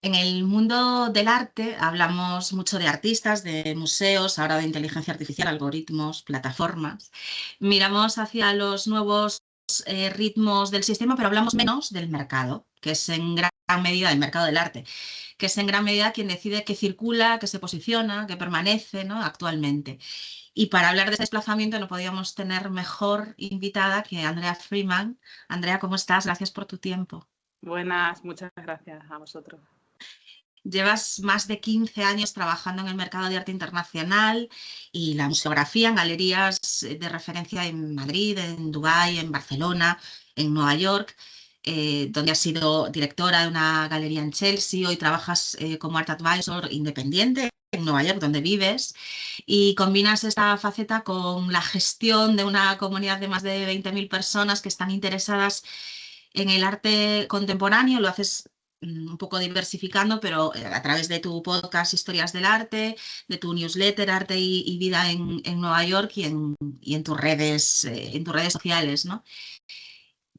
En el mundo del arte hablamos mucho de artistas, de museos, ahora de inteligencia artificial, algoritmos, plataformas. Miramos hacia los nuevos ritmos del sistema, pero hablamos menos del mercado, que es en gran medida el mercado del arte, que es en gran medida quien decide qué circula, qué se posiciona, qué permanece, ¿no? Actualmente. Y para hablar de ese desplazamiento no podíamos tener mejor invitada que Andrea Freeman. Andrea, ¿cómo estás? Gracias por tu tiempo. Buenas, muchas gracias a vosotros. Llevas más de 15 años trabajando en el mercado de arte internacional y la museografía en galerías de referencia en Madrid, en Dubái, en Barcelona, en Nueva York, donde has sido directora de una galería en Chelsea. Hoy trabajas como art advisor independiente en Nueva York, donde vives, y combinas esta faceta con la gestión de una comunidad de más de 20.000 personas que están interesadas en el arte contemporáneo. Lo haces un poco diversificando, pero a través de tu podcast Historias del Arte, de tu newsletter Arte y Vida en Nueva York y en tus redes sociales, ¿no?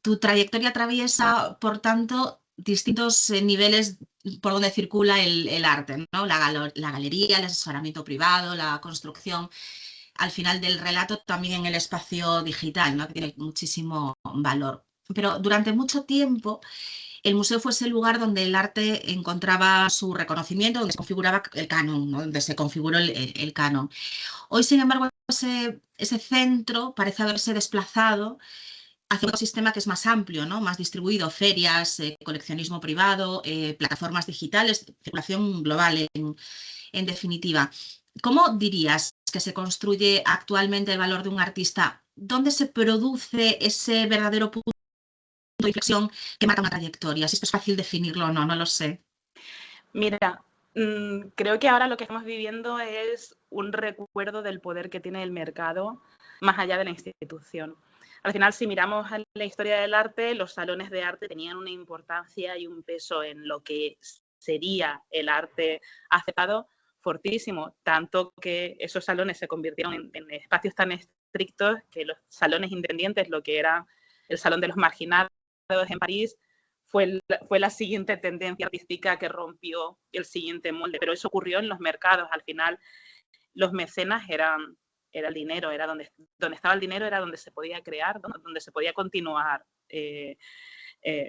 Tu trayectoria atraviesa, por tanto, distintos niveles por donde circula el arte, ¿no? La galería, el asesoramiento privado, la construcción, al final del relato también en el espacio digital, ¿no? Que tiene muchísimo valor. Pero durante mucho tiempo el museo fue ese lugar donde el arte encontraba su reconocimiento, donde se configuraba el canon, ¿no? Donde se configuró el canon. Hoy, sin embargo, ese centro parece haberse desplazado hacia un ecosistema que es más amplio, ¿no? Más distribuido, ferias, coleccionismo privado, plataformas digitales, circulación global en definitiva. ¿Cómo dirías que se construye actualmente el valor de un artista? ¿Dónde se produce ese verdadero punto de inflexión que marca una trayectoria? Si esto es fácil definirlo o no, no lo sé. Mira, creo que ahora lo que estamos viviendo es un recuerdo del poder que tiene el mercado más allá de la institución. Al final, si miramos a la historia del arte, los salones de arte tenían una importancia y un peso en lo que sería el arte aceptado fortísimo, tanto que esos salones se convirtieron en espacios tan estrictos que los salones independientes, lo que era el Salón de los Marginados en París, fue la siguiente tendencia artística que rompió el siguiente molde, pero eso ocurrió en los mercados. Al final, los mecenas era el dinero, era donde estaba el dinero, era donde se podía crear, donde se podía continuar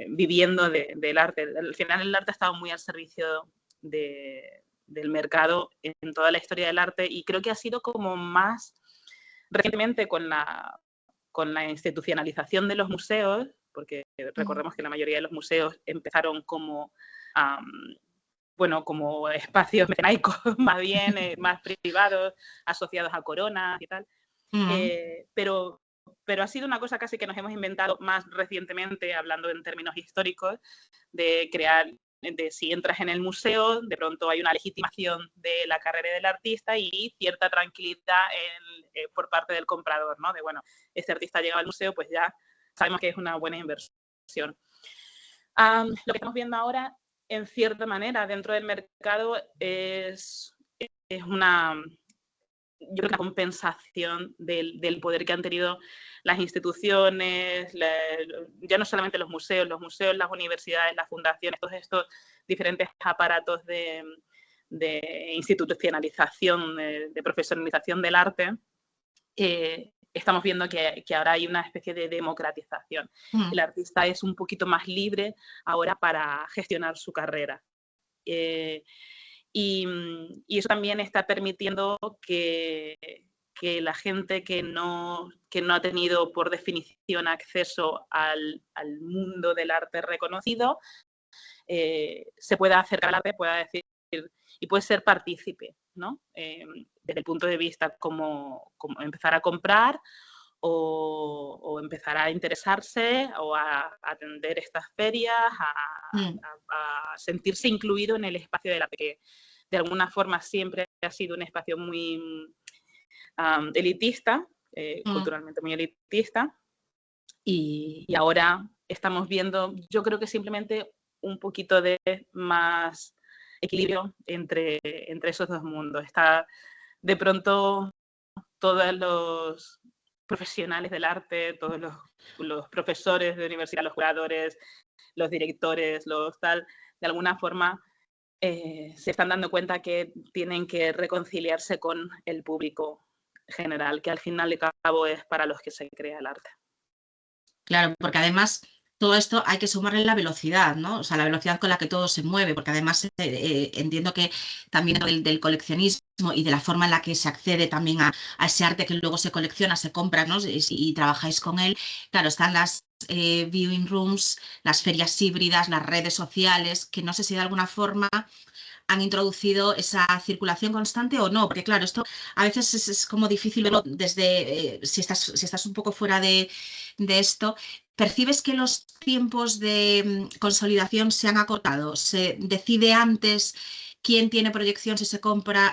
viviendo del arte. Al final, el arte ha estado muy al servicio del mercado en toda la historia del arte, y creo que ha sido como más recientemente con la institucionalización de los museos, porque recordemos que la mayoría de los museos empezaron como como espacios mecenaicos, más bien, más privados, asociados a coronas y tal. Pero ha sido una cosa casi que nos hemos inventado más recientemente, hablando en términos históricos, de crear, de si entras en el museo, de pronto hay una legitimación de la carrera del artista y cierta tranquilidad por parte del comprador, ¿no? De, bueno, este artista ha llegado al museo, pues ya sabemos que es una buena inversión. Lo que estamos viendo ahora, en cierta manera, dentro del mercado es una, yo creo que una compensación del poder que han tenido las instituciones, ya no solamente los museos, las universidades, las fundaciones, todos estos diferentes aparatos de institucionalización, de profesionalización del arte. Estamos viendo que ahora hay una especie de democratización. El artista es un poquito más libre ahora para gestionar su carrera. Y eso también está permitiendo que la gente que no ha tenido por definición acceso al mundo del arte reconocido se pueda acercar al arte, pueda decir y puede ser partícipe, ¿no? Desde el punto de vista como empezar a comprar o empezar a interesarse o a atender estas ferias, a sentirse incluido en el espacio del arte, que de alguna forma siempre ha sido un espacio muy elitista, culturalmente muy elitista, y ahora estamos viendo, yo creo que simplemente un poquito de más equilibrio entre esos dos mundos. Está de pronto todos los profesionales del arte, todos los profesores de universidad, los curadores, los directores, los tal, de alguna forma se están dando cuenta que tienen que reconciliarse con el público general, que al final y al cabo es para los que se crea el arte. Claro, porque además todo esto hay que sumarle la velocidad, ¿no? O sea, la velocidad con la que todo se mueve, porque además entiendo que también del coleccionismo y de la forma en la que se accede también a ese arte que luego se colecciona, se compra, ¿no? Y trabajáis con él. Claro, están las viewing rooms, las ferias híbridas, las redes sociales, que no sé si de alguna forma han introducido esa circulación constante o no, porque claro, esto a veces es como difícil verlo desde, si estás un poco fuera de esto, ¿percibes que los tiempos de consolidación se han acortado? ¿Se decide antes quién tiene proyección, si se compra,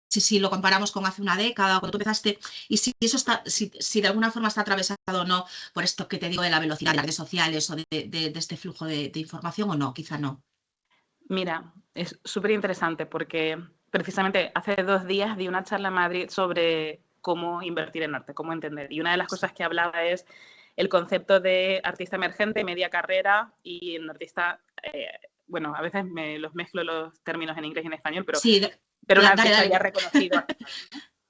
si lo comparamos con hace una década o cuando tú empezaste, y si eso está, si de alguna forma está atravesado o no por esto que te digo de la velocidad de las redes sociales o de este flujo de información o no, quizá no? Mira, es súper interesante porque precisamente hace 2 días di una charla en Madrid sobre cómo invertir en arte, cómo entender. Y una de las cosas que hablaba es el concepto de artista emergente, media carrera y un artista, bueno, a veces los mezclo los términos en inglés y en español, Sí, pero un dale, artista dale. ya reconocido.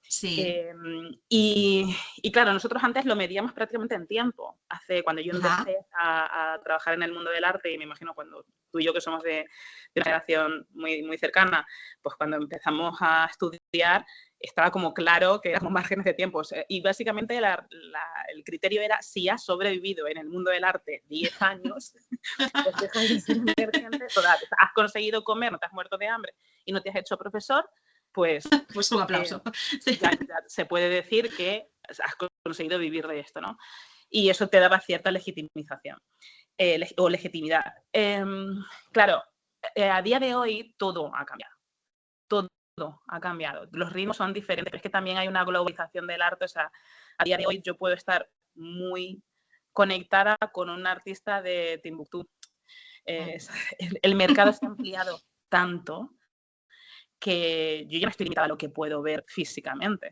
Sí. Y claro, nosotros antes lo medíamos prácticamente en tiempo. Cuando yo Ajá. empecé a trabajar en el mundo del arte, y me imagino cuando tú y yo, que somos de una generación muy, muy cercana, pues cuando empezamos a estudiar, estaba como claro que éramos márgenes de tiempo. Y básicamente el criterio era, si has sobrevivido en el mundo del arte 10 años, pues dejas de ser emergente, has conseguido comer, no te has muerto de hambre y no te has hecho profesor, pues Pues un aplauso. Sí. ya se puede decir que has conseguido vivir de esto, ¿no? Y eso te daba cierta legitimización o legitimidad. Claro, a día de hoy todo ha cambiado. Todo ha cambiado. Los ritmos son diferentes, pero es que también hay una globalización del arte. O sea, a día de hoy yo puedo estar muy conectada con un artista de Timbuktu. El mercado se ha ampliado tanto que yo ya no estoy limitada a lo que puedo ver físicamente.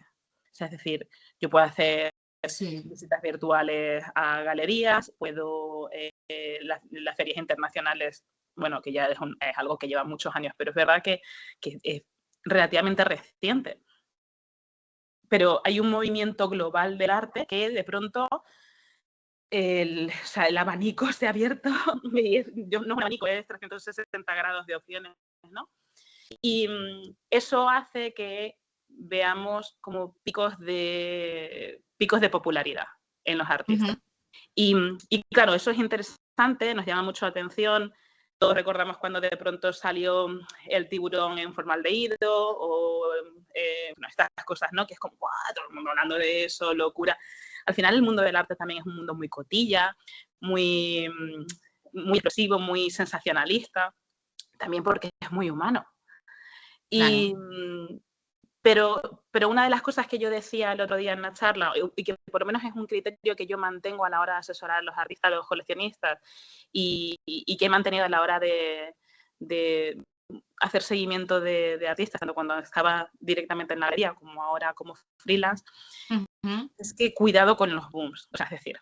O sea, es decir, yo puedo hacer visitas virtuales a galerías, puedo las ferias internacionales, bueno, que ya es algo que lleva muchos años, pero es verdad que es relativamente reciente. Pero hay un movimiento global del arte que de pronto o sea, el abanico se ha abierto, no es un abanico, es 360 grados de opciones, ¿no? Y eso hace que veamos como picos de popularidad en los artistas. Y claro, eso es interesante, nos llama mucho la atención. Todos recordamos cuando de pronto salió el tiburón en formaldehído o estas cosas, ¿no? Que es como, ¡guau!, todo el mundo hablando de eso, locura. Al final el mundo del arte también es un mundo muy cotilla, muy, muy explosivo, muy sensacionalista, también porque es muy humano. Claro. Pero una de las cosas que yo decía el otro día en la charla, y que por lo menos es un criterio que yo mantengo a la hora de asesorar a los artistas, a los coleccionistas, y que he mantenido a la hora de hacer seguimiento de artistas, tanto cuando estaba directamente en la galería como ahora como freelance, es que cuidado con los booms. O sea, es decir,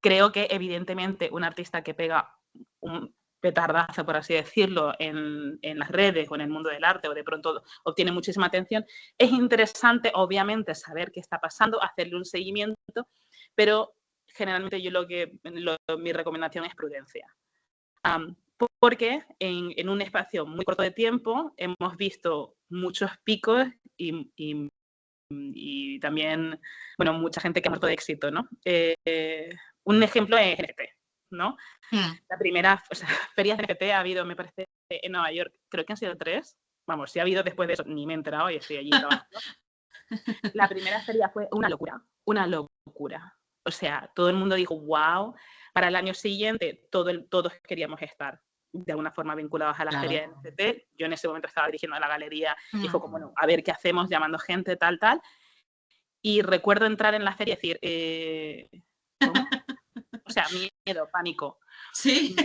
creo que evidentemente un artista que pega un petardazo, por así decirlo, en las redes o en el mundo del arte, o de pronto obtiene muchísima atención, es interesante, obviamente, saber qué está pasando, hacerle un seguimiento, pero generalmente mi recomendación es prudencia. Porque en un espacio muy corto de tiempo hemos visto muchos picos y también, bueno, mucha gente que ha muerto de éxito, ¿no? Un ejemplo es NFT, ¿no? La primera, o sea, ferias de NFT ha habido, me parece, en Nueva York, creo que han sido 3. Vamos, si ha habido después de eso, ni me he enterado y estoy allí trabajando. La primera feria fue una locura, una locura. O sea, todo el mundo dijo, wow. Para el año siguiente, todos queríamos estar de alguna forma vinculados a la feria de NFT. Yo en ese momento estaba dirigiendo a la galería y fue como, bueno, a ver qué hacemos, llamando gente, tal. Y recuerdo entrar en la feria y decir, ¿cómo? O sea, miedo, pánico. Sí.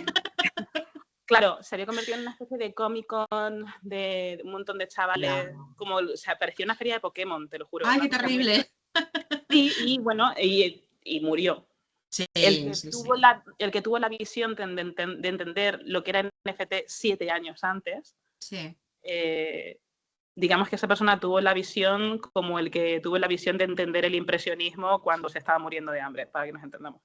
Claro, se había convertido en una especie de Comic-Con de un montón de chavales, como, o sea, parecía una feria de Pokémon, te lo juro. ¡Ay, ¿no? qué terrible! Y bueno, y murió. Sí, El que tuvo la visión de entender lo que era NFT 7 años antes, digamos que esa persona tuvo la visión como el que tuvo la visión de entender el impresionismo cuando se estaba muriendo de hambre, para que nos entendamos.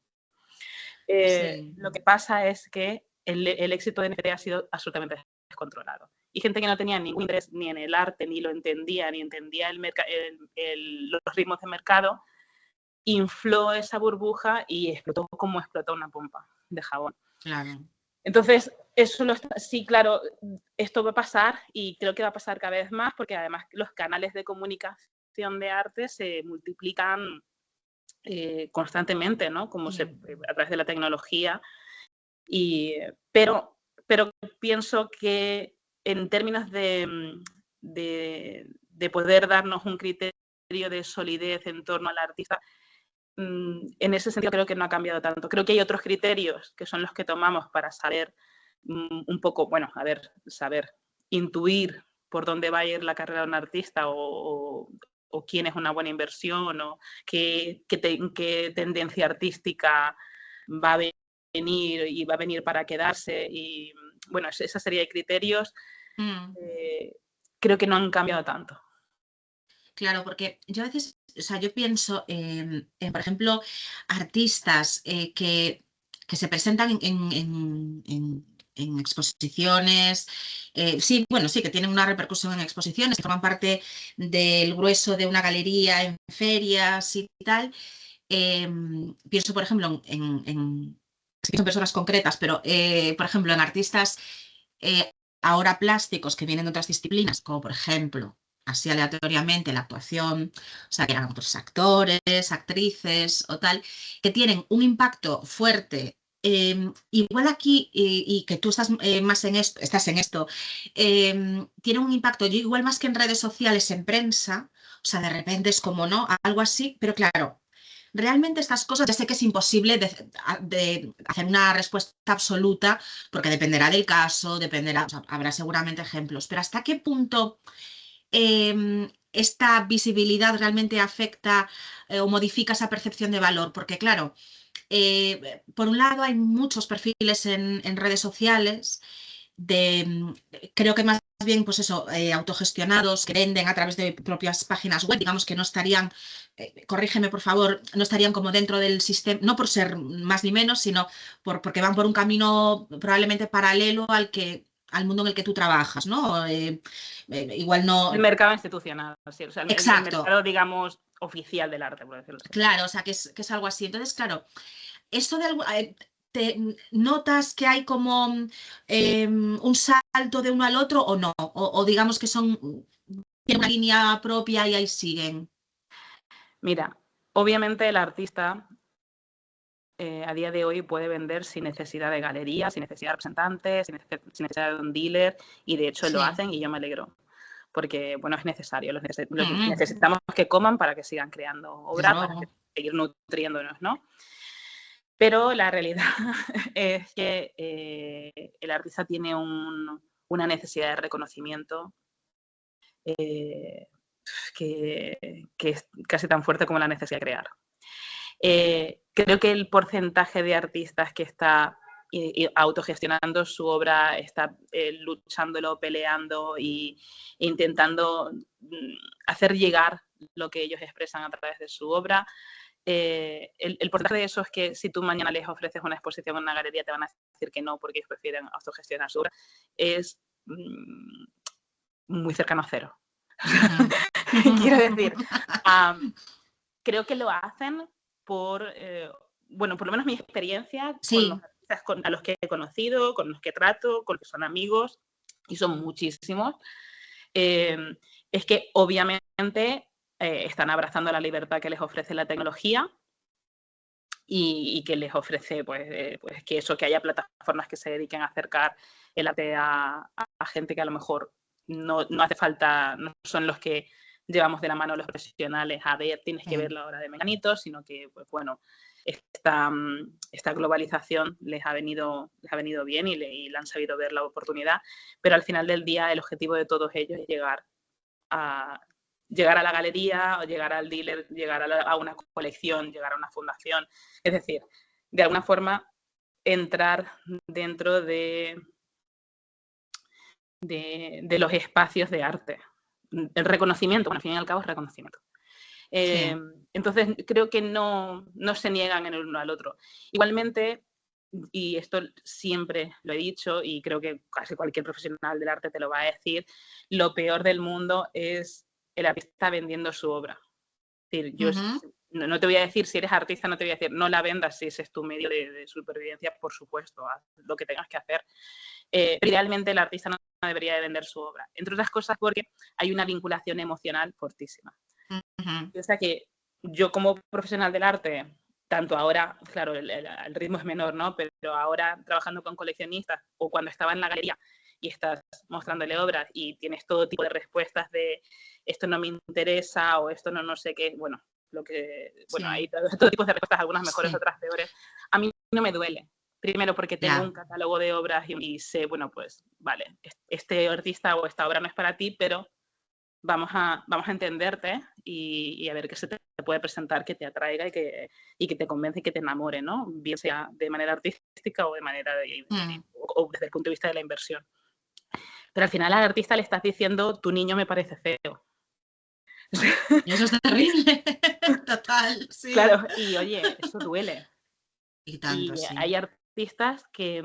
Sí. Lo que pasa es que el éxito de NFT ha sido absolutamente descontrolado. Y gente que no tenía ningún interés ni en el arte, ni lo entendía, ni entendía los ritmos de mercado, infló esa burbuja y explotó como explotó una pompa de jabón. Claro. Entonces, sí, claro, esto va a pasar y creo que va a pasar cada vez más porque además los canales de comunicación de arte se multiplican constantemente, ¿no? Como a través de la tecnología. Pero pienso que en términos de poder darnos un criterio de solidez en torno al artista, en ese sentido creo que no ha cambiado tanto. Creo que hay otros criterios que son los que tomamos para saber un poco, bueno, saber, intuir por dónde va a ir la carrera de un artista o quién es una buena inversión o qué tendencia artística va a venir y va a venir para quedarse. Y bueno, esa serie de criterios creo que no han cambiado tanto. Claro, porque yo a veces, o sea, yo pienso en, por ejemplo, artistas que se presentan en exposiciones, sí, bueno, sí, que tienen una repercusión en exposiciones, que forman parte del grueso de una galería en ferias y tal. Pienso, por ejemplo, son personas concretas, pero, por ejemplo, en artistas ahora plásticos que vienen de otras disciplinas, como por ejemplo, así aleatoriamente, la actuación, o sea, que eran otros actores, actrices o tal, que tienen un impacto fuerte. Igual aquí, y que tú estás más en esto, tiene un impacto, yo igual más que en redes sociales, en prensa, o sea, de repente es como, ¿no? Algo así, pero claro, realmente estas cosas, ya sé que es imposible de hacer una respuesta absoluta, porque dependerá del caso, dependerá, o sea, habrá seguramente ejemplos, pero ¿hasta qué punto esta visibilidad realmente afecta o modifica esa percepción de valor? Porque claro, por un lado hay muchos perfiles en redes sociales creo que más bien, pues eso, autogestionados, que venden a través de propias páginas web, digamos que no estarían, corrígeme por favor, no estarían como dentro del sistema, no por ser más ni menos, sino porque van por un camino probablemente paralelo al mundo en el que tú trabajas, ¿no? Igual no... El mercado institucional, sí, o sea, el mercado, digamos, oficial del arte, por decirlo así. Claro, o sea, que es algo así. Entonces, claro, esto ¿te notas que hay como un salto de uno al otro o no? O digamos que tienen una línea propia y ahí siguen. Mira, obviamente el artista a día de hoy puede vender sin necesidad de galerías, sin necesidad de representantes, sin necesidad de un dealer, y de hecho lo hacen y yo me alegro. Porque, bueno, es necesario. Necesitamos que coman para que sigan creando obra, para seguir nutriéndonos, ¿no? Pero la realidad es que el artista tiene una necesidad de reconocimiento que es casi tan fuerte como la necesidad de crear. Creo que el porcentaje de artistas que está autogestionando su obra, está luchándolo, peleando e intentando hacer llegar lo que ellos expresan a través de su obra. El porcentaje de eso es que si tú mañana les ofreces una exposición en una galería te van a decir que no porque ellos prefieren autogestionar su obra. Es muy cercano a cero. Quiero decir, creo que lo hacen bueno, por lo menos mi experiencia con los artistas a los que he conocido, con los que trato, con los que son amigos, y son muchísimos, es que obviamente están abrazando la libertad que les ofrece la tecnología y que les ofrece pues que haya plataformas que se dediquen a acercar el arte a gente que a lo mejor no hace falta, no son los que llevamos de la mano los profesionales a ver, tienes que ver la obra de Menganito, sino que, pues bueno, esta globalización les ha venido bien y le han sabido ver la oportunidad, pero al final del día el objetivo de todos ellos es llegar a la galería, o llegar al dealer, llegar a una colección, llegar a una fundación. Es decir, de alguna forma entrar dentro de de los espacios de arte. El reconocimiento, bueno, al fin y al cabo es reconocimiento. Sí. Entonces, creo que no se niegan el uno al otro. Igualmente, y esto siempre lo he dicho y creo que casi cualquier profesional del arte te lo va a decir, lo peor del mundo es el artista vendiendo su obra. Es decir, yo no te voy a decir, si eres artista, no te voy a decir, no la vendas si ese es tu medio de supervivencia, por supuesto, haz lo que tengas que hacer. Pero idealmente el artista no debería de vender su obra, entre otras cosas porque hay una vinculación emocional fortísima. O sea que yo como profesional del arte, tanto ahora, claro, el ritmo es menor, ¿no? Pero ahora trabajando con coleccionistas o cuando estaba en la galería y estás mostrándole obras y tienes todo tipo de respuestas de esto no me interesa o esto no sé qué, bueno, hay todo tipo de respuestas, algunas mejores, otras peores. A mí no me duele. Primero porque tengo un catálogo de obras y sé, bueno, pues vale, este artista o esta obra no es para ti, pero vamos a entenderte y a ver qué se te puede presentar que te atraiga y que te convence y que te enamore, ¿no? Bien sea de manera artística o de manera o desde el punto de vista de la inversión. Pero al final al artista le estás diciendo, tu niño me parece feo. Y eso es terrible, total, sí. Claro, y oye, eso duele. Y tanto, sí. Hay artistas que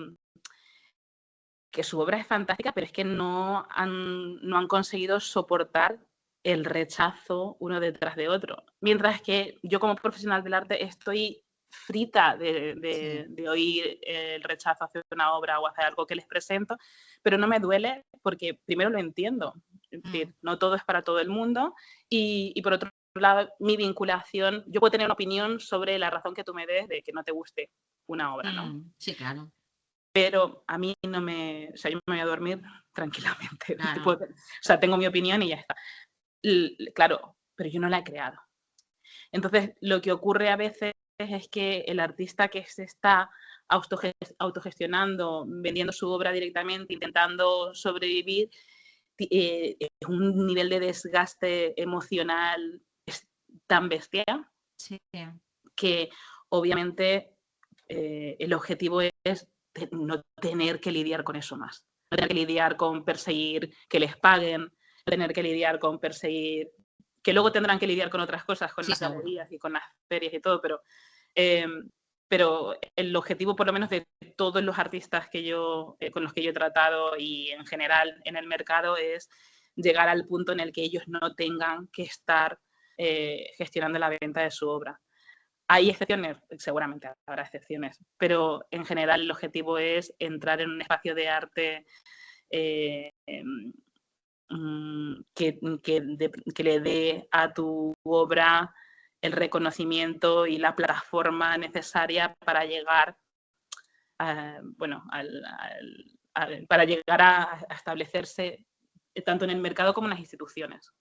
su obra es fantástica, pero es que no han conseguido soportar el rechazo uno detrás de otro. Mientras que yo como profesional del arte estoy frita de oír el rechazo hacia una obra o hacia algo que les presento, pero no me duele porque primero lo entiendo. Es decir, no todo es para todo el mundo y por otro lado, mi vinculación, yo puedo tener una opinión sobre la razón que tú me des de que no te guste una obra, ¿no? Sí, claro. Pero a mí no me... O sea, yo me voy a dormir tranquilamente. Claro. O sea, tengo mi opinión y ya está. Claro, pero yo no la he creado. Entonces, lo que ocurre a veces es que el artista que se está autogestionando, vendiendo su obra directamente, intentando sobrevivir, es un nivel de desgaste emocional tan bestial que obviamente el objetivo es no tener que lidiar con eso más. No tener que lidiar con perseguir que les paguen, no tener que lidiar con perseguir, que luego tendrán que lidiar con otras cosas, con las galerías y con las ferias y todo, pero el objetivo por lo menos de todos los artistas con los que yo he tratado y en general en el mercado es llegar al punto en el que ellos no tengan que estar gestionando la venta de su obra. Hay excepciones, seguramente habrá excepciones, pero en general el objetivo es entrar en un espacio de arte que le dé a tu obra el reconocimiento y la plataforma necesaria para llegar para llegar a establecerse tanto en el mercado como en las instituciones.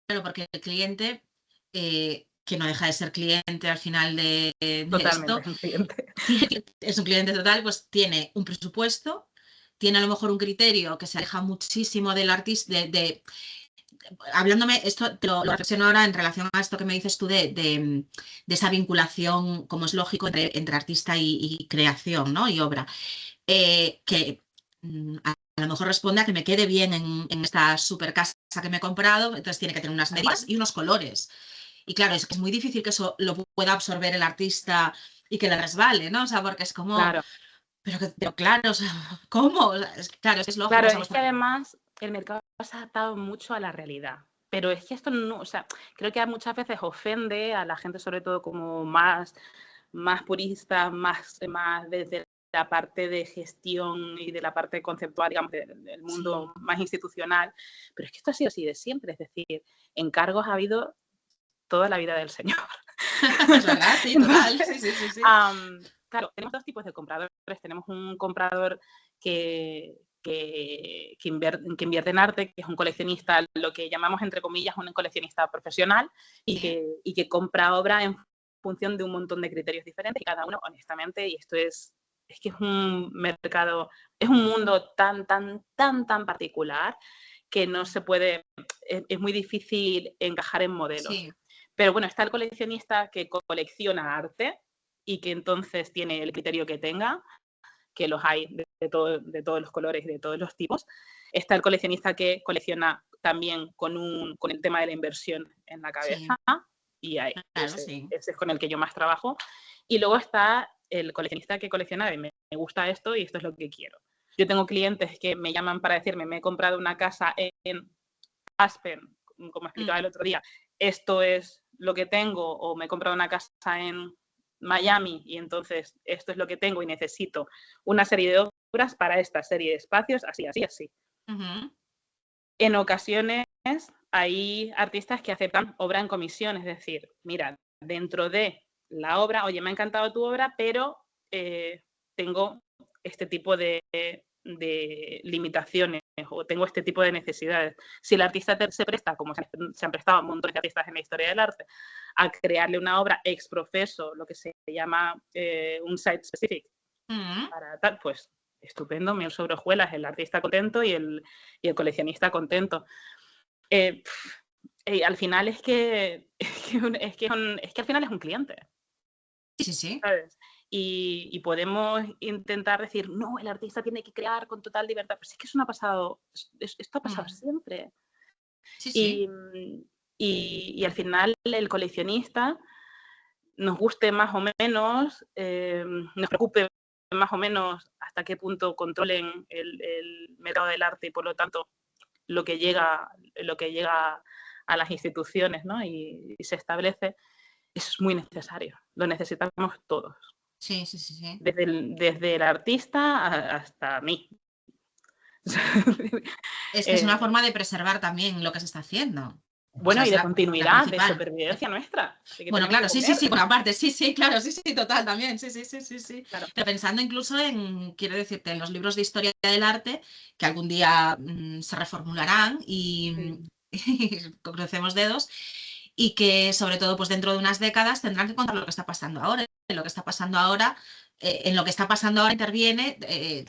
Claro, porque el cliente, que no deja de ser cliente al final de Totalmente, esto, un cliente. Es un cliente total, pues tiene un presupuesto, tiene a lo mejor un criterio que se aleja muchísimo del artista, hablándome, esto te lo reflexiono ahora en relación a esto que me dices tú de esa vinculación, como es lógico, entre artista y creación, ¿no? Y obra, que a lo mejor responde a que me quede bien en esta super casa que me he comprado, entonces tiene que tener unas medidas y unos colores. Y claro, es que es muy difícil que eso lo pueda absorber el artista y que le resbale, ¿no? O sea, porque es como... Claro. Pero claro, o sea, ¿cómo? Claro, es lógico. Claro, es que además el mercado se ha adaptado mucho a la realidad. Pero es que esto no, o sea, creo que muchas veces ofende a la gente, sobre todo como más purista, más desde la parte de gestión y de la parte conceptual, digamos, del mundo más institucional. Pero es que esto ha sido así de siempre, es decir, encargos ha habido toda la vida del Señor. Es verdad, sí, total. Sí. Claro, tenemos dos tipos de compradores. Tenemos un comprador que invierte en arte, que es un coleccionista, lo que llamamos entre comillas un coleccionista profesional y que compra obra en función de un montón de criterios diferentes y cada uno, honestamente, y esto es que es un mercado, es un mundo tan particular que no se puede, es muy difícil encajar en modelos. Sí. Pero bueno, está el coleccionista que colecciona arte y que entonces tiene el criterio que tenga, que los hay de todos los colores y de todos los tipos. Está el coleccionista que colecciona también con el tema de la inversión en la cabeza, y claro, ese es con el que yo más trabajo. Y luego está el coleccionista que colecciona de me gusta esto y esto es lo que quiero. Yo tengo clientes que me llaman para decirme, me he comprado una casa en Aspen, como explicaba el otro día, esto es lo que tengo, o me he comprado una casa en Miami y entonces esto es lo que tengo y necesito una serie de obras para esta serie de espacios, así, así, así. En ocasiones hay artistas que aceptan obra en comisión, es decir, mira, dentro de la obra, oye, me ha encantado tu obra, pero tengo este tipo de limitaciones o tengo este tipo de necesidades. Si el artista se presta, como se han prestado montones de artistas en la historia del arte, a crearle una obra ex profeso, lo que se llama un site specific, para tal, pues estupendo, miel sobre hojuelas, el artista contento y el coleccionista contento. Al final es que al final es un cliente. Sí. ¿Sabes? Y podemos intentar decir, no, el artista tiene que crear con total libertad. Pero es que eso no ha pasado, esto ha pasado siempre. Sí. Y al final el coleccionista, nos guste más o menos, nos preocupe más o menos hasta qué punto controlen el mercado del arte y por lo tanto lo que llega a las instituciones, ¿no? y se establece, es muy necesario, lo necesitamos todos. Sí. Desde el artista hasta mí. Es que es una forma de preservar también lo que se está haciendo. Bueno, O sea, y de continuidad, de principal. supervivencia nuestra. Bueno, claro, sí, por aparte, sí, claro, sí, total, también, sí. Claro. Pero pensando incluso en, quiero decirte, en los libros de historia del arte, que algún día se reformularán y crucemos dedos, y que sobre todo pues dentro de unas décadas tendrán que contar lo que está pasando ahora. En lo que está pasando ahora, interviene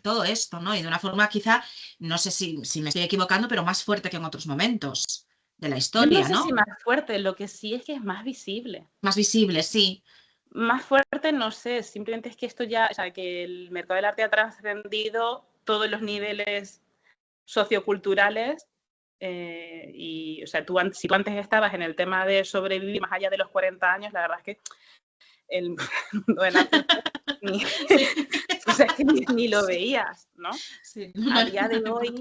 todo esto, ¿no? Y de una forma quizá, no sé si me estoy equivocando, pero más fuerte que en otros momentos de la historia, Yo no sé si más fuerte, lo que sí es que es más visible. Más visible, sí. Más fuerte, no sé, simplemente es que esto ya, o sea, que el mercado del arte ha trascendido todos los niveles socioculturales y, o sea, si tú antes estabas en el tema de sobrevivir más allá de los 40 años, la verdad es que el mundo del arte o sea, que ni lo veías, ¿no? Sí, a día de hoy,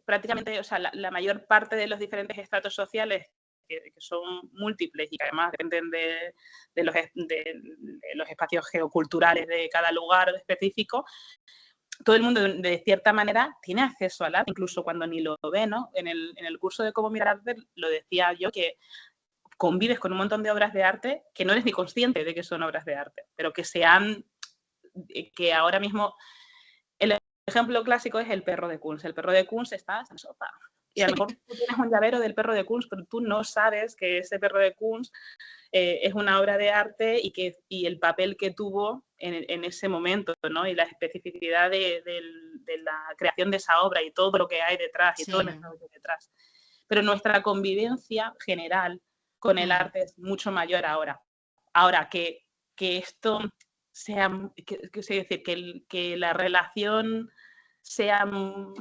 prácticamente, o sea, la mayor parte de los diferentes estratos sociales que son múltiples y que además dependen de los espacios geoculturales de cada lugar específico, todo el mundo de cierta manera tiene acceso al arte, incluso cuando ni lo ve, ¿no? En el curso de cómo mirar arte lo decía yo, que convives con un montón de obras de arte que no eres ni consciente de que son obras de arte, pero que ahora mismo el ejemplo clásico es el perro de Kunz. El perro de Kunz está en la sopa. Y a lo mejor tú tienes un llavero del perro de Kunz, pero tú no sabes que ese perro de Kunz es una obra de arte y el papel que tuvo en ese momento, ¿no? Y la especificidad de la creación de esa obra y todo lo que hay detrás y todo el mercado que hay detrás. Pero nuestra convivencia general con el arte es mucho mayor ahora. Ahora, que esto sea, que la relación sea, no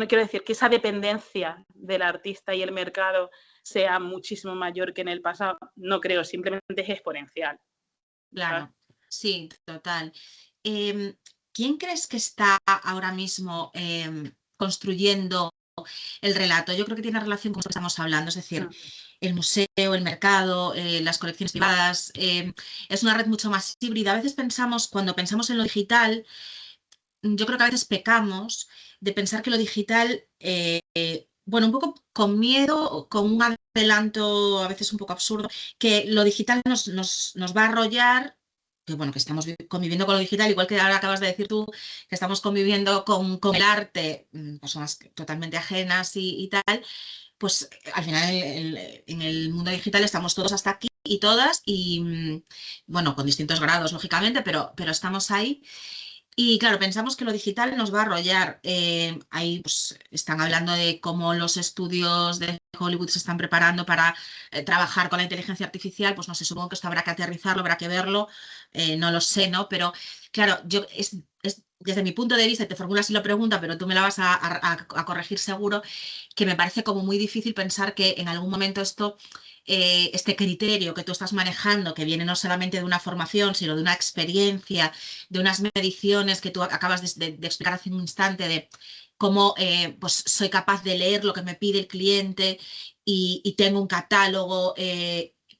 quiero decir que esa dependencia del artista y el mercado sea muchísimo mayor que en el pasado, no creo, simplemente es exponencial. Claro, sí, total. ¿Quién crees que está ahora mismo construyendo el relato? Yo creo que tiene relación con lo que estamos hablando, es decir, el museo, el mercado, las colecciones privadas, es una red mucho más híbrida. A veces cuando pensamos en lo digital, yo creo que a veces pecamos de pensar que lo digital, bueno, un poco con miedo, con un adelanto a veces un poco absurdo, que lo digital nos va a arrollar, que bueno, que estamos conviviendo con lo digital, igual que ahora acabas de decir tú, que estamos conviviendo con el arte, personas totalmente ajenas y tal, pues al final en el mundo digital estamos todos hasta aquí y todas, y bueno, con distintos grados, lógicamente, pero estamos ahí. Y claro, pensamos que lo digital nos va a arrollar. Ahí pues, están hablando de cómo los estudios de Hollywood se están preparando para trabajar con la inteligencia artificial. Pues no sé, supongo que esto habrá que aterrizarlo, habrá que verlo, no lo sé, ¿no? Pero claro, es desde mi punto de vista, y te formulas así la pregunta, pero tú me la vas a corregir seguro, que me parece como muy difícil pensar que en algún momento esto, este criterio que tú estás manejando, que viene no solamente de una formación, sino de una experiencia, de unas mediciones que tú acabas de explicar hace un instante, de cómo pues soy capaz de leer lo que me pide el cliente y tengo un catálogo.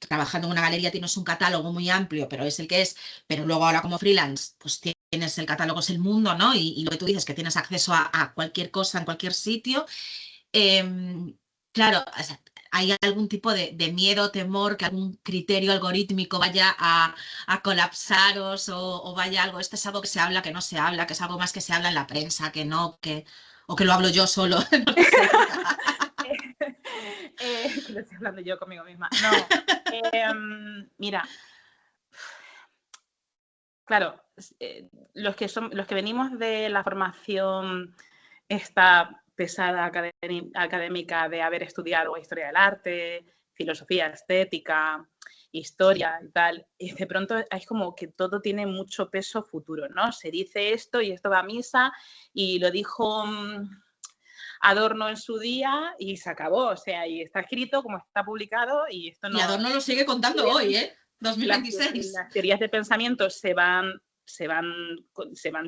Trabajando en una galería tienes un catálogo muy amplio, pero es el que es, pero luego ahora como freelance, pues tienes el catálogo, es el mundo, ¿no? Y lo que tú dices, que tienes acceso a cualquier cosa en cualquier sitio. Claro, o sea, hay algún tipo de miedo, temor, que algún criterio algorítmico vaya a colapsaros o vaya algo. Esto es algo que se habla, que no se habla, que es algo más que se habla en la prensa, que no, o que lo hablo yo solo, no lo sé. Que lo estoy hablando yo conmigo misma. No, mira, claro, los que venimos de la formación esta pesada académica de haber estudiado historia del arte, filosofía, estética, historia y tal, y de pronto es como que todo tiene mucho peso futuro, ¿no? Se dice esto y esto va a misa y lo dijo Adorno en su día y se acabó, o sea, y está escrito como está publicado y esto Y no... Adorno lo sigue contando hoy, ¿eh? 2026. Las teorías de pensamiento se van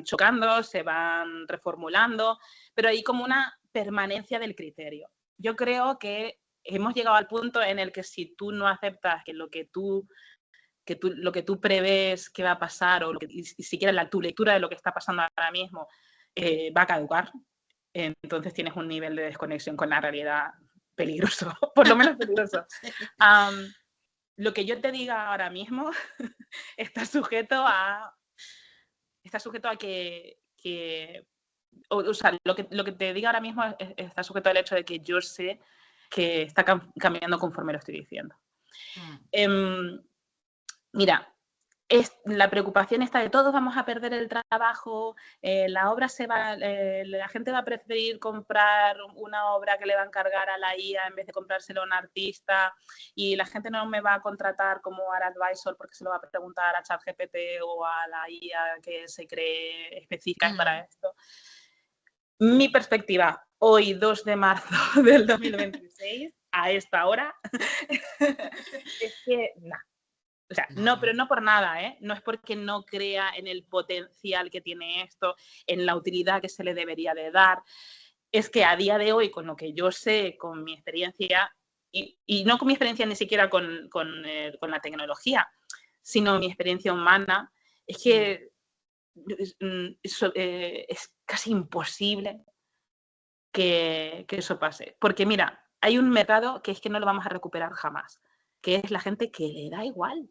chocando, se van reformulando, pero hay como una permanencia del criterio. Yo creo que hemos llegado al punto en el que si tú no aceptas que lo que tú prevés que va a pasar o y siquiera tu lectura de lo que está pasando ahora mismo va a caducar, entonces tienes un nivel de desconexión con la realidad peligroso, por lo menos peligroso. Lo que yo te diga ahora mismo está sujeto a que o sea, lo que te diga ahora mismo está sujeto al hecho de que yo sé que está cambiando conforme lo estoy diciendo. Mira, la preocupación está de todos vamos a perder el trabajo, la obra la gente va a preferir comprar una obra que le va a encargar a la IA en vez de comprárselo a un artista y la gente no me va a contratar como art advisor porque se lo va a preguntar a ChatGPT o a la IA que se cree específica para esto. Mi perspectiva, hoy 2 de marzo del 2026, a esta hora, es que o sea, no, pero no por nada, ¿eh? No es porque no crea en el potencial que tiene esto, en la utilidad que se le debería de dar. Es que a día de hoy, con lo que yo sé, con mi experiencia, y no con mi experiencia ni siquiera con la tecnología, sino mi experiencia humana, es que es casi imposible que eso pase. Porque mira, hay un mercado que es que no lo vamos a recuperar jamás, que es la gente que le da igual.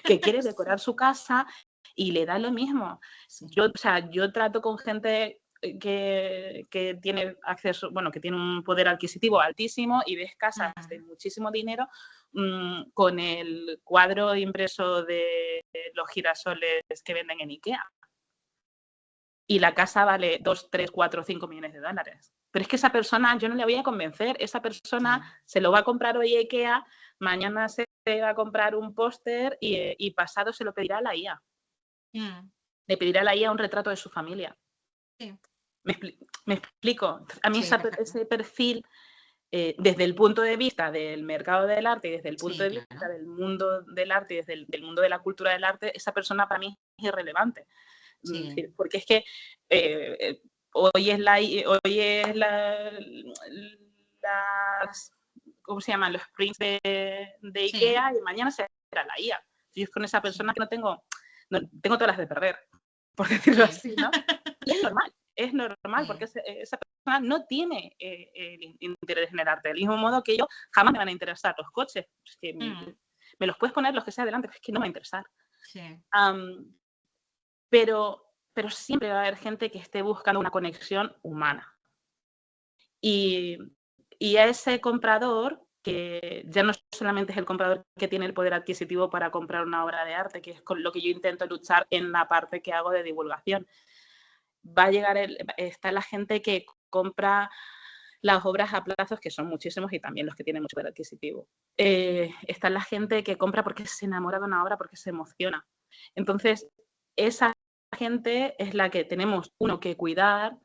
Que quiere decorar su casa y le da lo mismo. Yo trato con gente que tiene acceso, bueno, que tiene un poder adquisitivo altísimo y ves casas de muchísimo dinero con el cuadro impreso de los girasoles que venden en IKEA. Y la casa vale 2, 3, 4, 5 millones de dólares. Pero es que esa persona yo no le voy a convencer. Esa persona se lo va a comprar hoy a IKEA, mañana se va a comprar un póster y pasado se lo pedirá a la IA. Le pedirá a la IA un retrato de su familia. Sí. ¿Me explico? A mí ese perfil, desde el punto de vista del mercado del arte y desde el punto de vista del mundo del arte y desde el mundo de la cultura del arte, esa persona para mí es irrelevante. Sí. Porque es que hoy es ¿cómo se llaman? Los prints de IKEA y mañana será la IA. Yo con esa persona que tengo todas las de perder, por decirlo así, ¿no? Y es normal porque esa persona no tiene interés en el arte. Del mismo modo que yo jamás me van a interesar los coches. Es que me los puedes poner los que sea delante, pero es que no me va a interesar. Sí. Pero siempre va a haber gente que esté buscando una conexión humana. Y a ese comprador, que ya no solamente es el comprador que tiene el poder adquisitivo para comprar una obra de arte, que es con lo que yo intento luchar en la parte que hago de divulgación, va a llegar está la gente que compra las obras a plazos, que son muchísimos y también los que tienen mucho poder adquisitivo. Está la gente que compra porque se enamora de una obra, porque se emociona. Entonces, esa gente es la que tenemos, uno, que cuidar,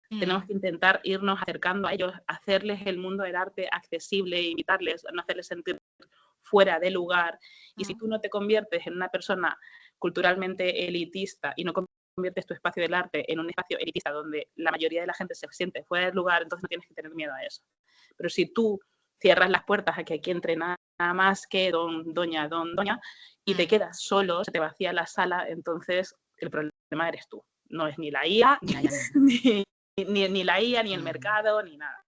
tenemos que intentar irnos acercando a ellos, hacerles el mundo del arte accesible, invitarles, no hacerles sentir fuera de lugar. Y si tú no te conviertes en una persona culturalmente elitista y no conviertes tu espacio del arte en un espacio elitista donde la mayoría de la gente se siente fuera del lugar, entonces no tienes que tener miedo a eso. Pero si tú cierras las puertas a que aquí entre nada más que don, doña, y te quedas solo, se te vacía la sala, entonces el problema eres tú. No es ni la IA, ni la IA, ni el mercado, ni nada.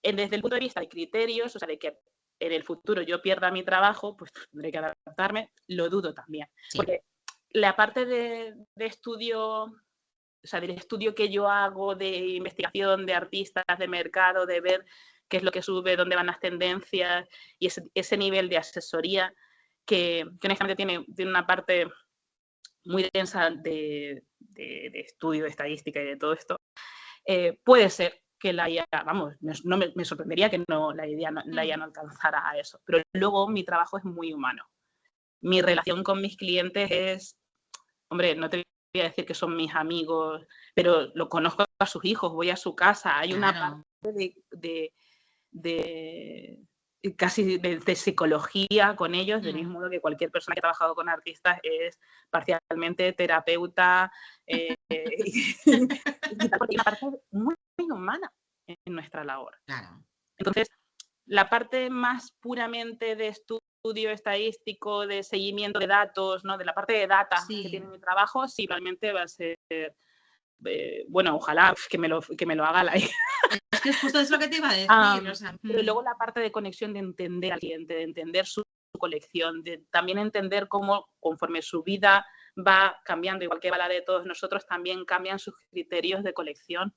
Desde el punto de vista de criterios, o sea, de que en el futuro yo pierda mi trabajo, pues tendré que adaptarme, lo dudo también. Sí. Porque la parte de estudio, o sea, del estudio que yo hago de investigación de artistas, de mercado, de ver qué es lo que sube, dónde van las tendencias, y ese nivel de asesoría que honestamente tiene una parte muy densa de estudio, de estadística y de todo esto, puede ser que la IA, vamos, me sorprendería que la IA no alcanzara a eso. Pero luego mi trabajo es muy humano. Mi relación con mis clientes es, hombre, no te voy a decir que son mis amigos, pero lo conozco a sus hijos, voy a su casa, hay una parte de casi de psicología con ellos, del mismo modo que cualquier persona que ha trabajado con artistas es parcialmente terapeuta, porque una parte muy, muy humana en nuestra labor. Claro. Entonces, la parte más puramente de estudio estadístico, de seguimiento de datos, ¿no? De la parte de data que tiene mi trabajo, sí, realmente va a ser, bueno, ojalá que me lo haga la IA. Es que justo es lo que te iba a decir. O sea, pero luego la parte de conexión, de entender al cliente, de entender su colección, de también entender cómo, conforme su vida va cambiando, igual que va la de todos nosotros, también cambian sus criterios de colección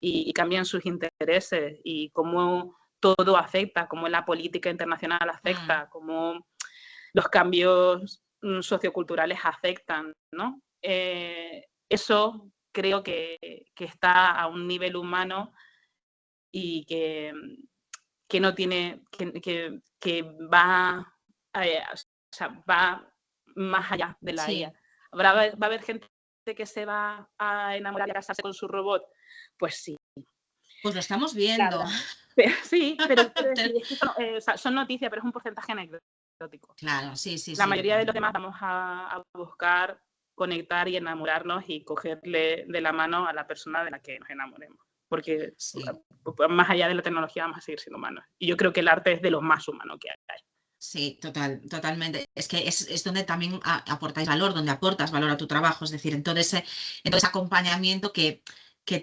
y cambian sus intereses, y cómo todo afecta, cómo la política internacional afecta, cómo los cambios socioculturales afectan, ¿no? Eso creo que está a un nivel humano y que no tiene, que va, o sea, va más allá de la IA. Va a haber gente que se va a enamorar y a casarse con su robot. Pues sí. Pues lo estamos viendo. Sí, pero son noticias, pero es un porcentaje anecdótico. Claro, sí. La mayoría de los demás vamos a buscar conectar y enamorarnos y cogerle de la mano a la persona de la que nos enamoremos. Porque más allá de la tecnología vamos a seguir siendo humanos. Y yo creo que el arte es de lo más humano que hay. Sí, totalmente. Es que es donde también aportáis valor, donde aportas valor a tu trabajo. Es decir, en todo ese acompañamiento que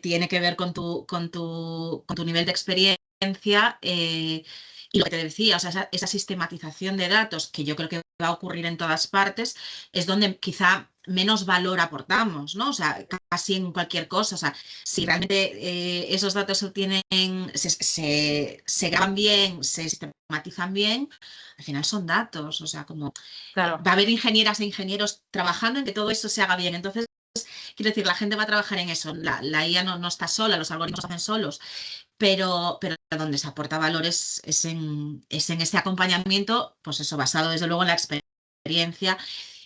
tiene que ver con tu nivel de experiencia. Y lo que te decía, o sea, esa sistematización de datos, que yo creo que va a ocurrir en todas partes, es donde quizá menos valor aportamos, ¿no? O sea, casi en cualquier cosa. O sea, si realmente esos datos se obtienen, se graban bien, se sistematizan bien, al final son datos. O sea, como va a haber ingenieras e ingenieros trabajando en que todo eso se haga bien. Entonces, quiero decir, la gente va a trabajar en eso. La IA no está sola, los algoritmos se hacen solos. Pero donde se aporta valor es en ese acompañamiento, pues eso, basado desde luego en la experiencia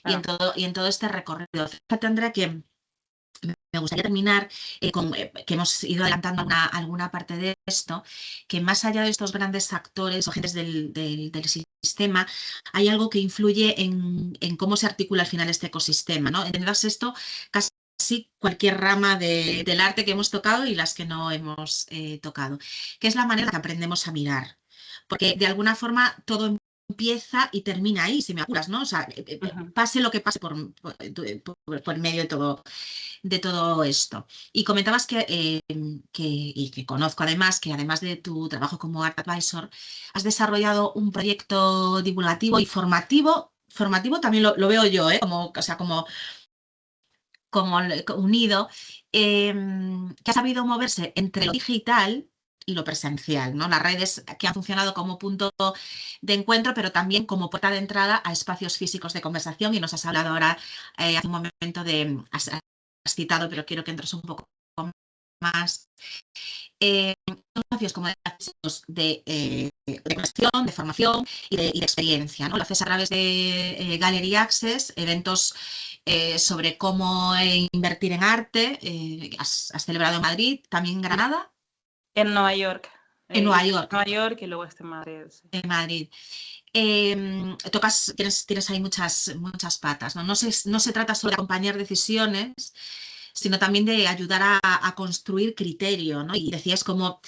y en todo este recorrido. Fíjate, Andrea, que me gustaría terminar que hemos ido adelantando alguna parte de esto, que más allá de estos grandes actores o agentes del sistema, hay algo que influye en cómo se articula al final este ecosistema, ¿no? Entenderás esto casi cualquier rama del arte que hemos tocado y las que no hemos tocado, que es la manera que aprendemos a mirar, porque de alguna forma todo empieza y termina ahí, si me apuras, ¿no? O sea, pase lo que pase por medio de todo esto. Y comentabas y que conozco además, que además de tu trabajo como Art Advisor, has desarrollado un proyecto divulgativo y formativo también lo veo yo, como unido, que ha sabido moverse entre lo digital y lo presencial, ¿no? Las redes que han funcionado como punto de encuentro, pero también como puerta de entrada a espacios físicos de conversación, y nos has hablado ahora hace un momento has citado, pero quiero que entres un poco más espacios como de cuestión, de formación y de experiencia, ¿no? Lo haces a través de Gallery Access, eventos sobre cómo invertir en arte. Has celebrado en Madrid, también en Granada. En Nueva York. En Nueva York. Nueva York y luego en Madrid. Sí. En Madrid. Tienes ahí muchas patas, ¿no? No se trata solo de acompañar decisiones, sino también de ayudar a construir criterio, ¿no? Y decías cómo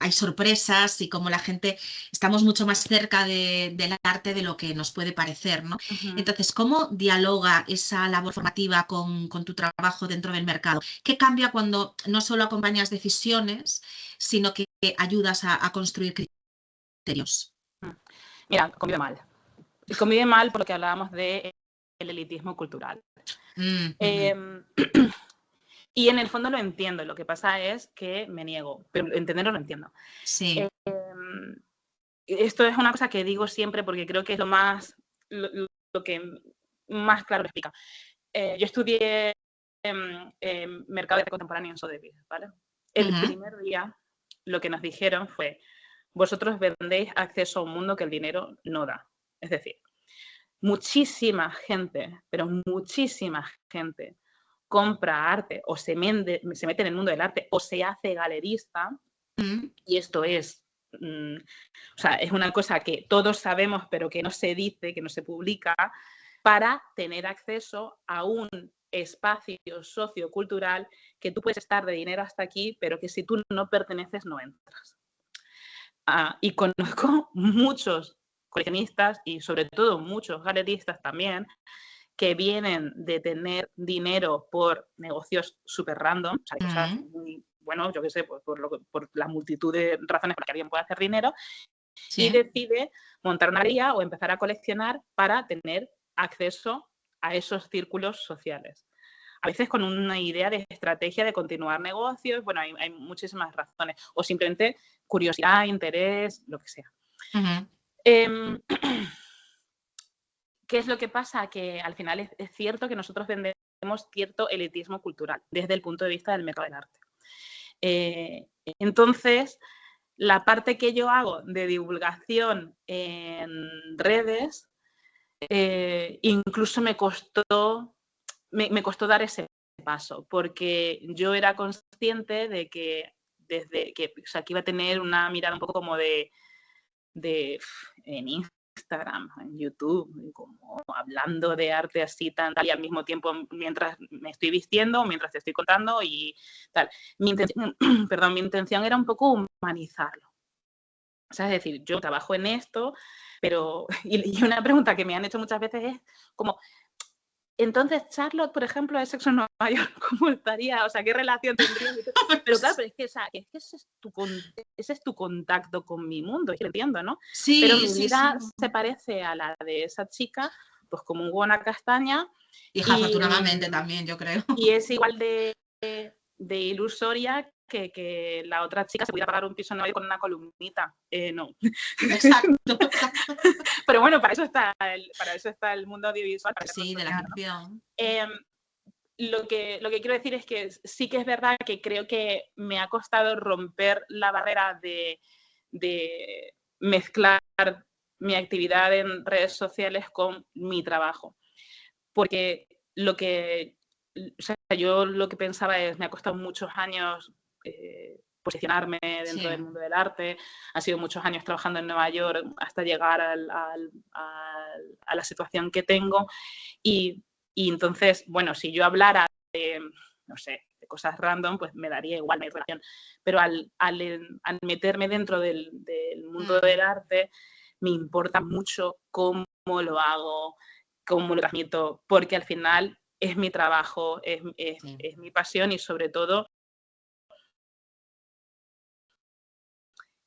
hay sorpresas y cómo la gente estamos mucho más cerca del arte de lo que nos puede parecer, ¿no? Entonces, ¿cómo dialoga esa labor formativa con tu trabajo dentro del mercado? ¿Qué cambia cuando no solo acompañas decisiones, sino que ayudas a construir criterios? Mira, convive mal. Convive mal porque hablábamos del elitismo cultural. Y en el fondo lo entiendo, lo que pasa es que me niego, pero entenderlo lo entiendo. Sí. Esto es una cosa que digo siempre porque creo que es lo que más claro lo explica. Yo estudié mercado de arte contemporáneo en Sotheby's, ¿vale? El primer día lo que nos dijeron fue: vosotros vendéis acceso a un mundo que el dinero no da. Es decir, muchísima gente, pero muchísima gente compra arte o se mete en el mundo del arte o se hace galerista, y esto es, o sea, es una cosa que todos sabemos pero que no se dice, que no se publica, para tener acceso a un espacio sociocultural que tú puedes estar de dinero hasta aquí, pero que si tú no perteneces no entras. Y conozco muchos coleccionistas y sobre todo muchos galeristas también que vienen de tener dinero por negocios súper random, o sea, cosas muy, bueno, yo qué sé, por la multitud de razones por las que alguien puede hacer dinero, y decide montar una galería o empezar a coleccionar para tener acceso a esos círculos sociales. A veces con una idea de estrategia de continuar negocios, bueno, hay muchísimas razones, o simplemente curiosidad, interés, lo que sea. ¿Qué es lo que pasa? Que al final es cierto que nosotros vendemos cierto elitismo cultural desde el punto de vista del mercado del arte. Entonces, la parte que yo hago de divulgación en redes, incluso me costó dar ese paso, porque yo era consciente de que o sea, que iba a tener una mirada un poco como en Instagram, en YouTube, como hablando de arte así tal, y al mismo tiempo mientras me estoy vistiendo, mientras te estoy contando y tal. Mi intención era un poco humanizarlo. O sea, es decir, yo trabajo en esto, pero... Y una pregunta que me han hecho muchas veces es como... Entonces, Charlotte, por ejemplo, de Sexo en Nueva York, ¿cómo estaría? O sea, ¿qué relación tendría? Pero claro, pero es que, o sea, es que ese es tu contacto con mi mundo, yo entiendo, ¿no? Sí, pero mi vida se parece a la de esa chica, pues como un huevo a una castaña. Y afortunadamente también, yo creo. Y es igual de ilusoria que la otra chica se pudiera pagar un piso en Nueva York con una columnita. No. Exacto. Pero bueno, para eso está el mundo audiovisual. Sí, de la ficción. Lo que quiero decir es que sí que es verdad que creo que me ha costado romper la barrera de mezclar mi actividad en redes sociales con mi trabajo. Porque yo lo que pensaba es, me ha costado muchos años posicionarme dentro del mundo del arte, ha sido muchos años trabajando en Nueva York hasta llegar a la situación que tengo, y entonces, bueno, si yo hablara de, no sé, de cosas random, pues me daría igual mi relación, pero al meterme dentro del mundo del arte, me importa mucho cómo lo hago, cómo lo transmito, porque al final es mi trabajo, es mi pasión y sobre todo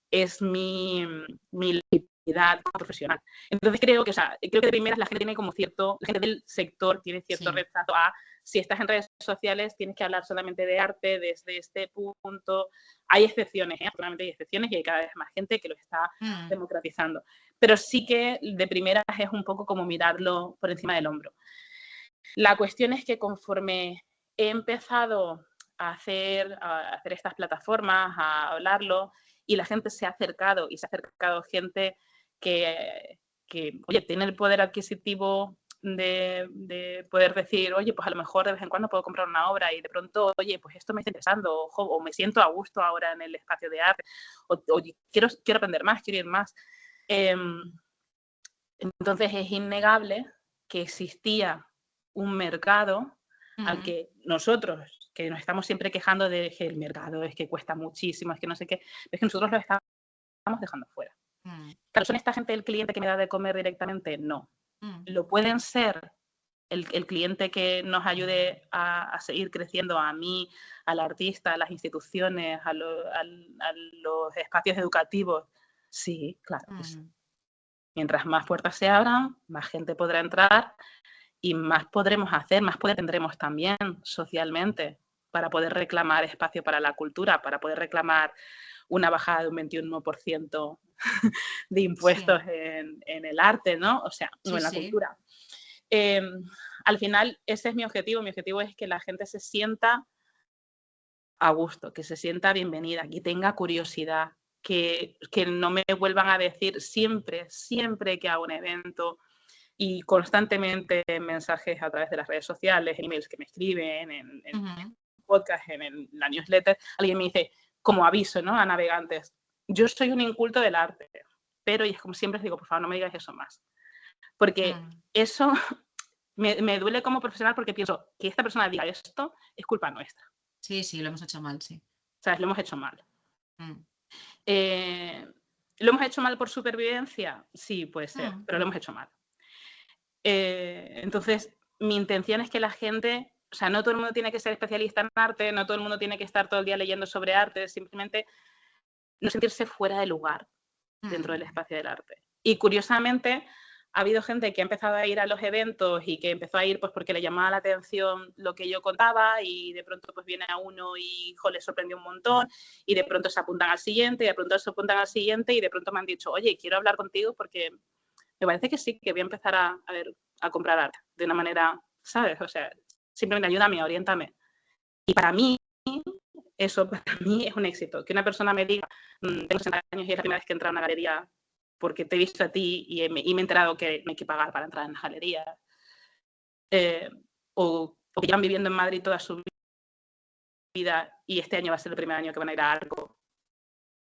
es mi actividad profesional. Entonces creo que de primeras la gente del sector tiene cierto rechazo a, si estás en redes sociales tienes que hablar solamente de arte desde este punto. Hay excepciones, afortunadamente hay excepciones y hay cada vez más gente que lo está democratizando. Pero sí que de primeras es un poco como mirarlo por encima del hombro. La cuestión es que conforme he empezado a hacer estas plataformas, a hablarlo, y la gente se ha acercado, y se ha acercado gente que oye, tiene el poder adquisitivo de poder decir, oye, pues a lo mejor de vez en cuando puedo comprar una obra y de pronto, oye, pues esto me está interesando, o me siento a gusto ahora en el espacio de arte, o quiero aprender más, quiero ir más. Entonces es innegable que existía un mercado al que nosotros, que nos estamos siempre quejando de que el mercado es que cuesta muchísimo, es que no sé qué, es que nosotros lo estamos dejando fuera. Claro, ¿son esta gente el cliente que me da de comer directamente? No. Lo pueden ser el cliente que nos ayude a seguir creciendo, a mí, al artista, a las instituciones, a los espacios educativos. Sí, claro que sí. Mientras más puertas se abran, más gente podrá entrar y más podremos hacer, más poder tendremos también socialmente para poder reclamar espacio para la cultura, para poder reclamar una bajada de un 21% de impuestos en el arte, ¿no? O sea, no en la cultura. Al final, ese es mi objetivo. Mi objetivo es que la gente se sienta a gusto, que se sienta bienvenida, que tenga curiosidad, que no me vuelvan a decir siempre que hago un evento y constantemente mensajes a través de las redes sociales, emails que me escriben, en podcast, en la newsletter, alguien me dice, como aviso, ¿no?, a navegantes, yo soy un inculto del arte, pero, y es como siempre digo, por favor, no me digáis eso más. Porque eso me duele como profesional porque pienso que esta persona diga esto es culpa nuestra. Sí, sí, lo hemos hecho mal, sí. ¿Sabes? Lo hemos hecho mal. ¿Lo hemos hecho mal por supervivencia? Sí, puede ser, pero lo hemos hecho mal. Entonces, mi intención es que la gente, o sea, no todo el mundo tiene que ser especialista en arte, no todo el mundo tiene que estar todo el día leyendo sobre arte, simplemente no sentirse fuera de lugar dentro del espacio del arte. Y curiosamente, ha habido gente que ha empezado a ir a los eventos y que empezó a ir pues porque le llamaba la atención lo que yo contaba y de pronto pues viene a uno y le sorprendió un montón y de pronto se apuntan al siguiente y de pronto se apuntan al siguiente y de pronto me han dicho, oye, quiero hablar contigo porque me parece que sí, que voy a empezar a comprar arte de una manera, ¿sabes? O sea, simplemente ayúdame, oriéntame. Y para mí, eso para mí es un éxito. Que una persona me diga, tengo 60 años y es la primera vez que entra a una galería porque te he visto a ti y me he enterado que no hay que pagar para entrar en las galerías. O que llevan viviendo en Madrid toda su vida y este año va a ser el primer año que van a ir a Arco.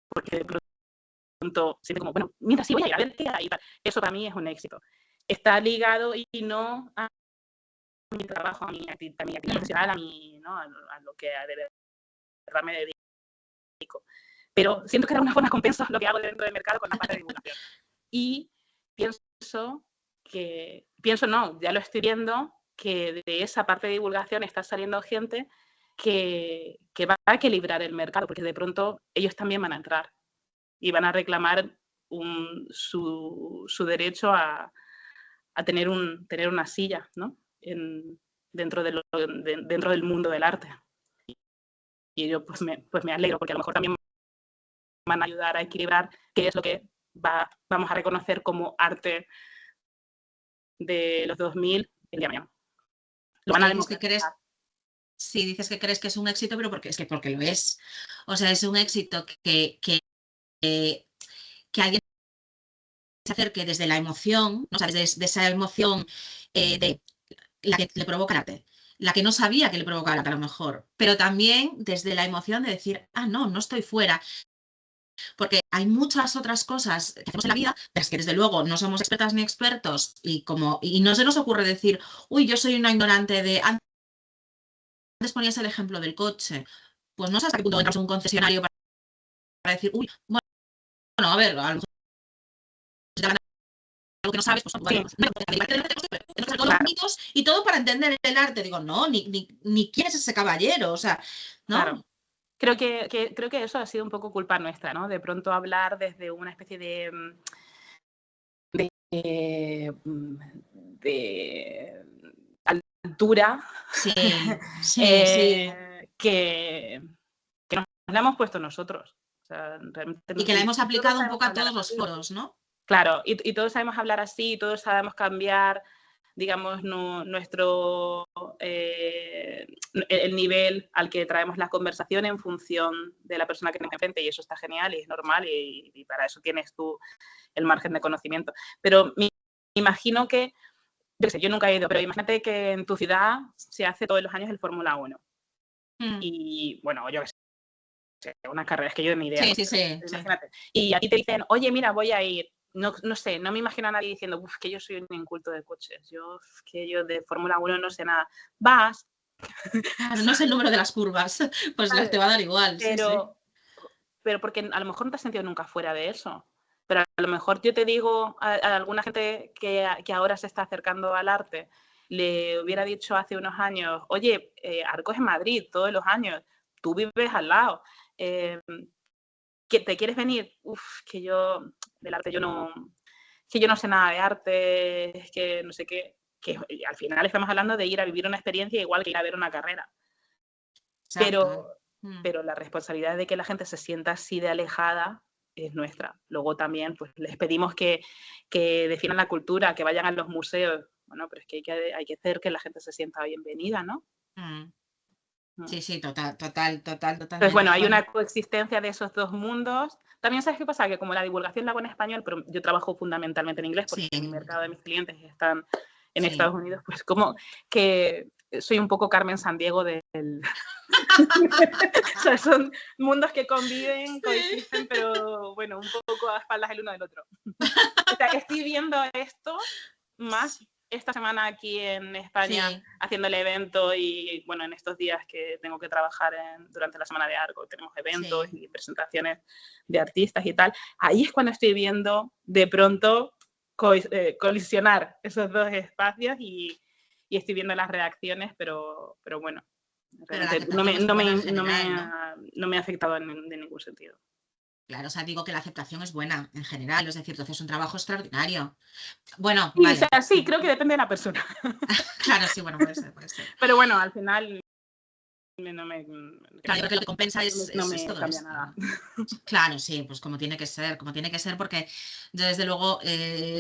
Porque de pronto sienten como, bueno, mira, sí, voy a ir a ver qué hay. Eso para mí es un éxito. Está ligado y no a mi trabajo, a mi actividad profesional, ¿no? a lo que de verdad me dedico. Pero siento que de alguna forma compenso lo que hago dentro del mercado con la parte de divulgación. Y ya lo estoy viendo, que de esa parte de divulgación está saliendo gente que va a equilibrar el mercado, porque de pronto ellos también van a entrar y van a reclamar su derecho a tener una silla, ¿no? dentro del mundo del arte. Y yo pues me alegro, porque a lo mejor también van a ayudar a equilibrar qué es lo que vamos a reconocer como arte de los 2000 el día de mañana. Lo van a democratizar. Sí, dices que crees que es un éxito, pero porque lo es. O sea, es un éxito que alguien se acerque desde la emoción, o sea, desde esa emoción de la que le provoca el arte, la que no sabía que le provocaba el arte a lo mejor, pero también desde la emoción de decir, no estoy fuera. Porque hay muchas otras cosas que hacemos en la vida, de las que desde luego no somos expertas ni expertos, y no se nos ocurre decir, uy, yo soy una ignorante de... Antes ponías el ejemplo del coche, pues no sé hasta qué punto entras en un concesionario para decir, uy, bueno, a ver, a lo mejor algo que no sabes, pues vale, todos los mitos y todo para entender el arte. Digo, no, ni quién es ese caballero, o sea, ¿no? Claro. Creo que eso ha sido un poco culpa nuestra, ¿no? De pronto hablar desde una especie de altura. Sí. Que nos la hemos puesto nosotros. O sea, y que la hemos aplicado un poco a todos los foros, ¿no? Claro, y todos sabemos hablar así, todos sabemos cambiar digamos, el nivel al que traemos la conversación en función de la persona que tienes enfrente, y eso está genial y es normal, y para eso tienes tú el margen de conocimiento. Pero me imagino que, yo nunca he ido, pero imagínate que en tu ciudad se hace todos los años el Fórmula 1. Y bueno, yo qué sé, una carrera, es que yo de mi idea. Sí. Imagínate. Y a ti te dicen, oye, mira, voy a ir. No sé, no me imagino a nadie diciendo, que yo soy un inculto de coches, que yo de Fórmula 1 no sé nada. Vas. Claro, no sé el número de las curvas, pues te va a dar igual. Pero porque a lo mejor no te has sentido nunca fuera de eso. Pero a lo mejor yo te digo a alguna gente que ahora se está acercando al arte, le hubiera dicho hace unos años, oye, Arco es en Madrid todos los años, tú vives al lado, ¿que te quieres venir? Que yo del arte yo no sé nada de arte, es que no sé qué, que al final estamos hablando de ir a vivir una experiencia igual que ir a ver una carrera. Pero la responsabilidad de que la gente se sienta así de alejada es nuestra. Luego también pues les pedimos que definan la cultura, que vayan a los museos. Bueno, pero es que hay que hacer que la gente se sienta bienvenida, ¿no? Sí, totalmente. Entonces, bueno, hay una coexistencia de esos dos mundos. También, ¿sabes qué pasa? Que como la divulgación la hago en español, pero yo trabajo fundamentalmente en inglés, porque el mercado de mis clientes están en Estados Unidos, pues como que soy un poco Carmen Sandiego del... O sea, son mundos que conviven, coexisten, pero bueno, un poco a espaldas el uno del otro. O sea, estoy viendo esto más esta semana aquí en España haciendo el evento, y bueno, en estos días que tengo que trabajar durante la semana de Arco, tenemos eventos y presentaciones de artistas y tal. Ahí es cuando estoy viendo de pronto colisionar esos dos espacios, y estoy viendo las reacciones, pero bueno, realmente no me ha afectado de ningún sentido. Claro, o sea, digo que la aceptación es buena en general, es decir, tú haces un trabajo extraordinario. Bueno, sí, vale. O sea, sí, creo que depende de la persona. Claro, sí, bueno, puede ser. Pero bueno, al final no me... Claro, yo creo que lo que compensa es todo cambia esto. Nada. Claro, sí, pues como tiene que ser, porque desde luego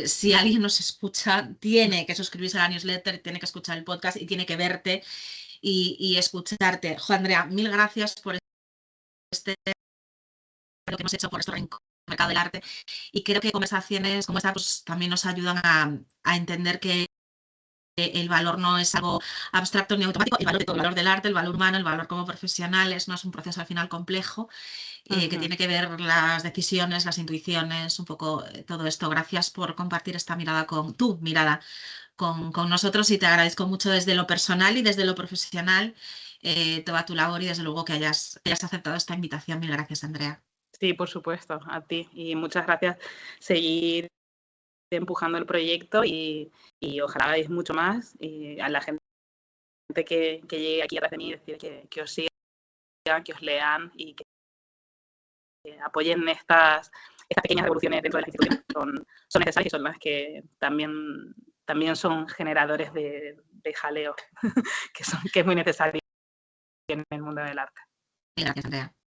si alguien nos escucha, tiene que suscribirse a la newsletter, tiene que escuchar el podcast y tiene que verte y escucharte. Andrea, mil gracias por lo que hemos hecho por este mercado del arte, y creo que conversaciones como esta pues también nos ayudan a entender que el valor no es algo abstracto ni automático, el valor del arte, el valor humano, el valor como profesionales, no es un proceso al final complejo, que tiene que ver las decisiones, las intuiciones, un poco todo esto. Gracias por compartir esta mirada tu mirada con nosotros, y te agradezco mucho desde lo personal y desde lo profesional toda tu labor, y desde luego que hayas aceptado esta invitación. Mil gracias, Andrea. Sí, por supuesto, a ti, y muchas gracias. Seguir empujando el proyecto y ojalá hagáis mucho más, y a la gente que llegue aquí atrás de mí, decir que os sigan, que os lean y que apoyen estas pequeñas revoluciones dentro de las instituciones. Son necesarias, y son las que también son generadores de jaleo, que es muy necesario en el mundo del arte. Gracias, Andrea.